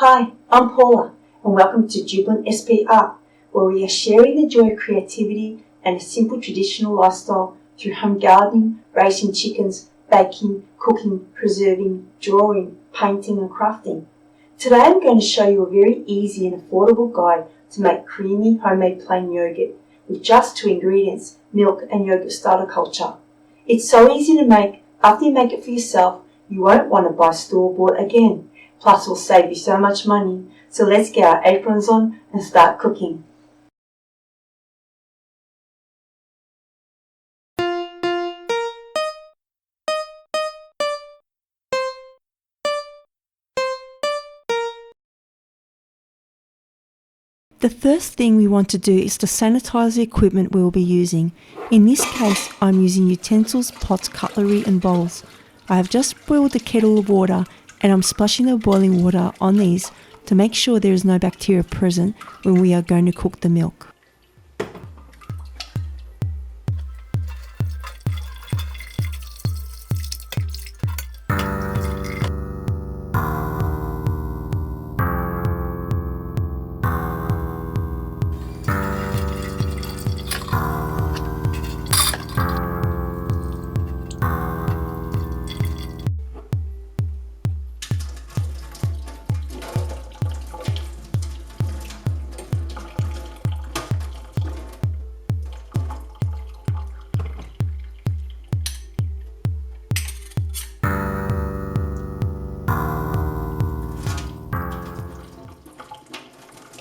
Hi, I'm Paula, and welcome to Jubilant SPR, where we are sharing the joy of creativity and a simple traditional lifestyle through home gardening, raising chickens, baking, cooking, preserving, drawing, painting and crafting. Today I'm going to show you a very easy and affordable guide to make creamy homemade plain yogurt with just 2 ingredients, milk and yogurt starter culture. It's so easy to make. After you make it for yourself, you won't want to buy store-bought again. Plus, it will save you so much money. So let's get our aprons on and start cooking. The first thing we want to do is to sanitize the equipment we will be using. In this case, I'm using utensils, pots, cutlery and bowls. I have just boiled a kettle of water and I'm splashing the boiling water on these to make sure there is no bacteria present when we are going to cook the milk.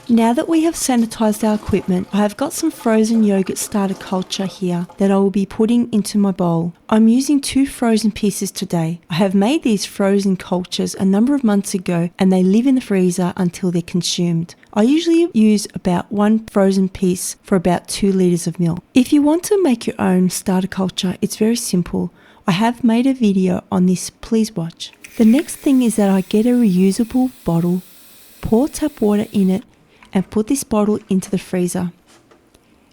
Now that we have sanitized our equipment, I have got some frozen yogurt starter culture here that I will be putting into my bowl. I'm using 2 frozen pieces today. I have made these frozen cultures a number of months ago and they live in the freezer until they're consumed. I usually use about 1 frozen piece for about 2 litres of milk. If you want to make your own starter culture, it's very simple. I have made a video on this, please watch. The next thing is that I get a reusable bottle, pour tap water in it, and put this bottle into the freezer.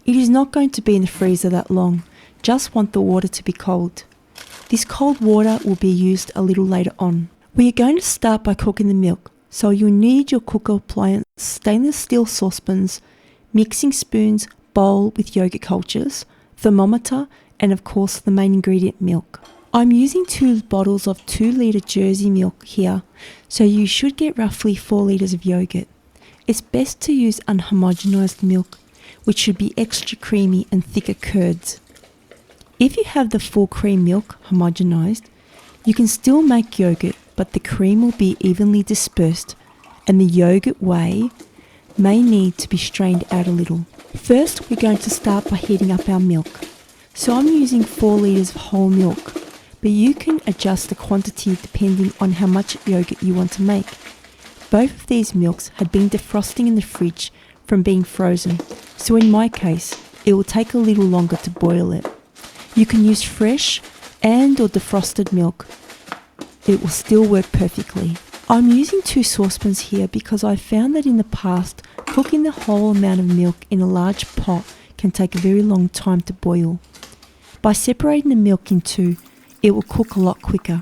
It is not going to be in the freezer that long, just want the water to be cold. This cold water will be used a little later on. We are going to start by cooking the milk, so you'll need your cooker appliance, stainless steel saucepans, mixing spoons, bowl with yogurt cultures, thermometer, and of course the main ingredient, milk. I'm using 2 bottles of 2 litre Jersey milk here, so you should get roughly 4 litres of yogurt. It's best to use unhomogenized milk, which should be extra creamy and thicker curds. If you have the full cream milk homogenized, you can still make yogurt, but the cream will be evenly dispersed and the yogurt whey may need to be strained out a little. First, we're going to start by heating up our milk. So I'm using 4 litres of whole milk, but you can adjust the quantity depending on how much yogurt you want to make. Both of these milks had been defrosting in the fridge from being frozen, so in my case, it will take a little longer to boil it. You can use fresh and or defrosted milk. It will still work perfectly. I'm using 2 saucepans here because I found that in the past, cooking the whole amount of milk in a large pot can take a very long time to boil. By separating the milk in 2, it will cook a lot quicker.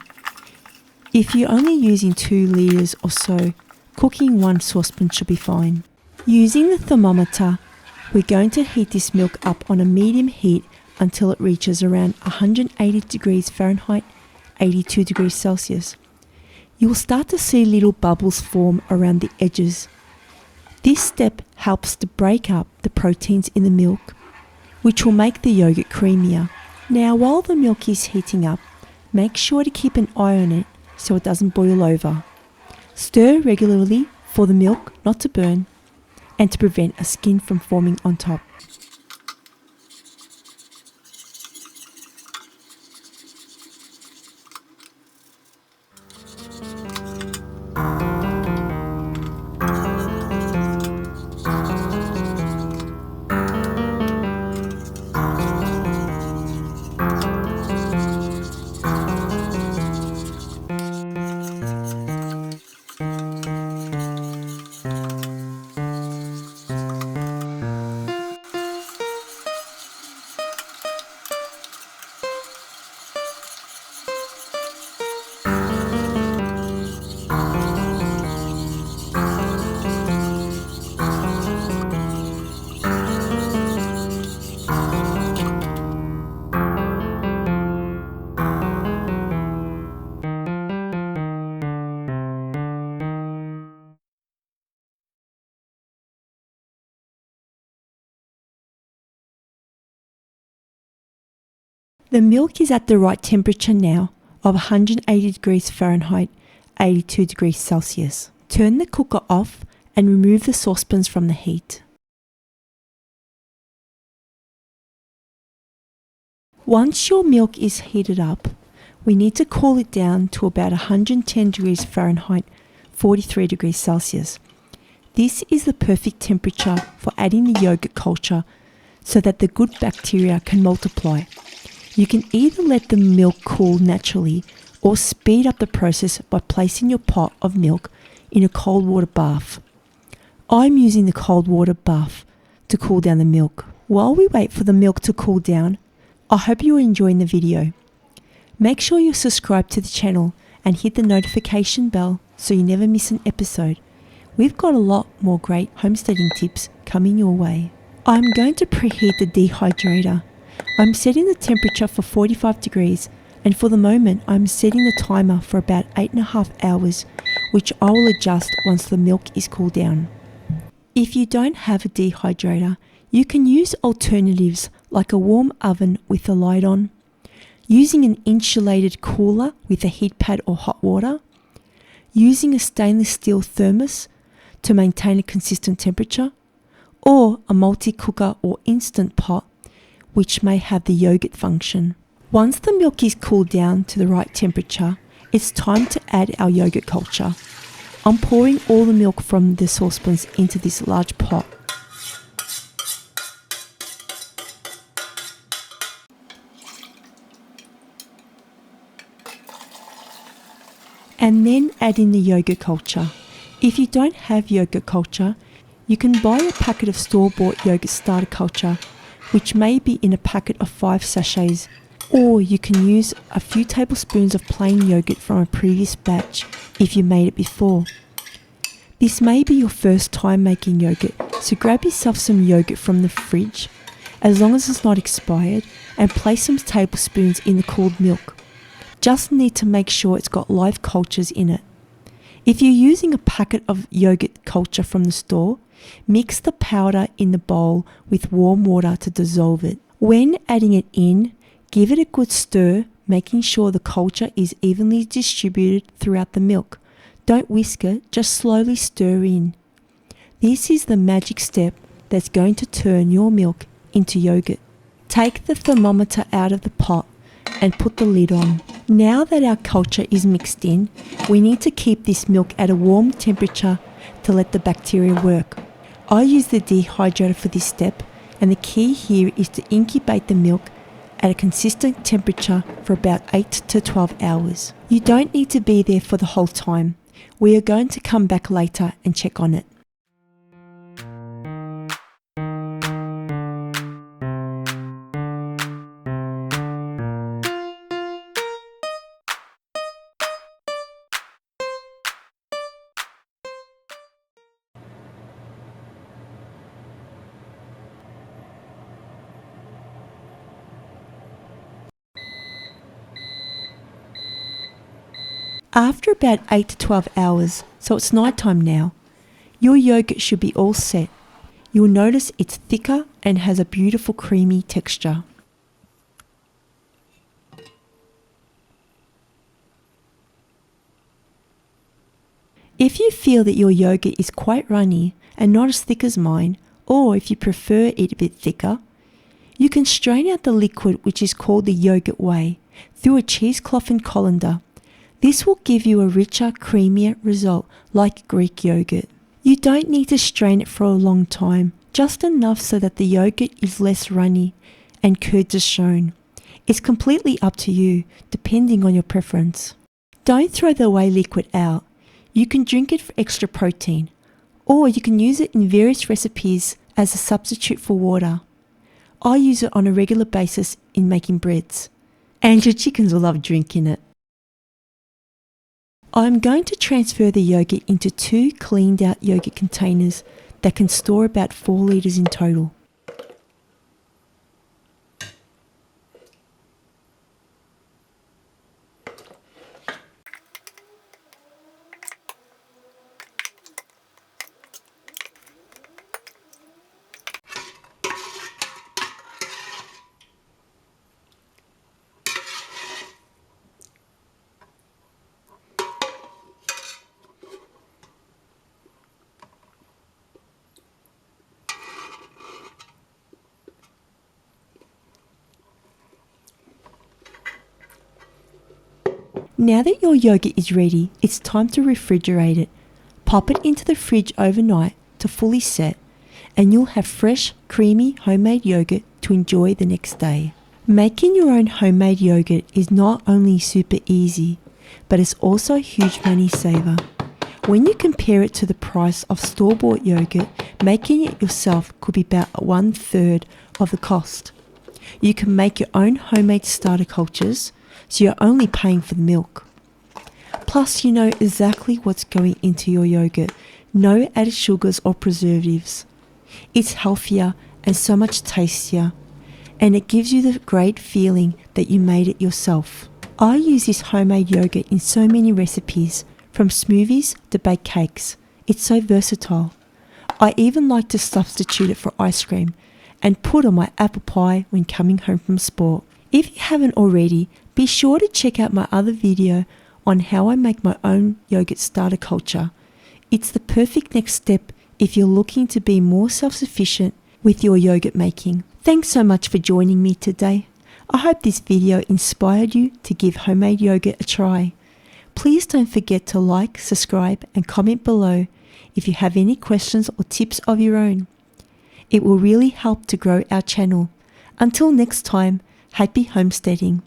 If you're only using 2 litres or so, cooking 1 saucepan should be fine. Using the thermometer, we're going to heat this milk up on a medium heat until it reaches around 180 degrees Fahrenheit, 82 degrees Celsius. You will start to see little bubbles form around the edges. This step helps to break up the proteins in the milk, which will make the yogurt creamier. Now, while the milk is heating up, make sure to keep an eye on it so it doesn't boil over. Stir regularly for the milk not to burn and to prevent a skin from forming on top. The milk is at the right temperature now of 180 degrees Fahrenheit, 82 degrees Celsius. Turn the cooker off and remove the saucepans from the heat. Once your milk is heated up, we need to cool it down to about 110 degrees Fahrenheit, 43 degrees Celsius. This is the perfect temperature for adding the yogurt culture so that the good bacteria can multiply. You can either let the milk cool naturally or speed up the process by placing your pot of milk in a cold water bath. I'm using the cold water bath to cool down the milk. While we wait for the milk to cool down, I hope you are enjoying the video. Make sure you subscribe to the channel and hit the notification bell so you never miss an episode. We've got a lot more great homesteading tips coming your way. I'm going to preheat the dehydrator. I'm setting the temperature for 45 degrees, and for the moment I'm setting the timer for about 8.5 hours, which I will adjust once the milk is cooled down. If you don't have a dehydrator, you can use alternatives like a warm oven with a light on, using an insulated cooler with a heat pad or hot water, using a stainless steel thermos to maintain a consistent temperature, or a multi-cooker or instant pot which may have the yogurt function. Once the milk is cooled down to the right temperature, it's time to add our yogurt culture. I'm pouring all the milk from the saucepans into this large pot. And then add in the yogurt culture. If you don't have yogurt culture, you can buy a packet of store-bought yogurt starter culture, which may be in a packet of 5 sachets, or you can use a few tablespoons of plain yogurt from a previous batch if you made it before. This may be your first time making yogurt, so grab yourself some yogurt from the fridge, as long as it's not expired, and place some tablespoons in the cooled milk. Just need to make sure it's got live cultures in it. If you're using a packet of yogurt culture from the store, mix the powder in the bowl with warm water to dissolve it. When adding it in, give it a good stir, making sure the culture is evenly distributed throughout the milk. Don't whisk it, just slowly stir in. This is the magic step that's going to turn your milk into yogurt. Take the thermometer out of the pot and put the lid on. Now that our culture is mixed in, we need to keep this milk at a warm temperature to let the bacteria work. I use the dehydrator for this step, and the key here is to incubate the milk at a consistent temperature for about 8 to 12 hours. You don't need to be there for the whole time. We are going to come back later and check on it. After about 8 to 12 hours, so it's nighttime now, your yogurt should be all set. You'll notice it's thicker and has a beautiful creamy texture. If you feel that your yogurt is quite runny and not as thick as mine, or if you prefer it a bit thicker, you can strain out the liquid, which is called the yogurt whey, through a cheesecloth and colander. This will give you a richer, creamier result like Greek yogurt. You don't need to strain it for a long time, just enough so that the yogurt is less runny and curds are shown. It's completely up to you, depending on your preference. Don't throw the whey liquid out. You can drink it for extra protein, or you can use it in various recipes as a substitute for water. I use it on a regular basis in making breads, and your chickens will love drinking it. I'm going to transfer the yogurt into 2 cleaned out yogurt containers that can store about 4 litres in total. Now that your yogurt is ready, it's time to refrigerate it. Pop it into the fridge overnight to fully set, and you'll have fresh, creamy homemade yogurt to enjoy the next day. Making your own homemade yogurt is not only super easy, but it's also a huge money saver. When you compare it to the price of store-bought yogurt, making it yourself could be about 1/3 of the cost. You can make your own homemade starter cultures, so you're only paying for the milk. Plus, you know exactly what's going into your yogurt. No added sugars or preservatives. It's healthier and so much tastier, and it gives you the great feeling that you made it yourself. I use this homemade yogurt in so many recipes, from smoothies to baked cakes. It's so versatile. I even like to substitute it for ice cream and put on my apple pie when coming home from sport. If you haven't already, be sure to check out my other video on how I make my own yogurt starter culture. It's the perfect next step if you're looking to be more self-sufficient with your yogurt making. Thanks so much for joining me today. I hope this video inspired you to give homemade yogurt a try. Please don't forget to like, subscribe, and comment below if you have any questions or tips of your own. It will really help to grow our channel. Until next time, happy homesteading.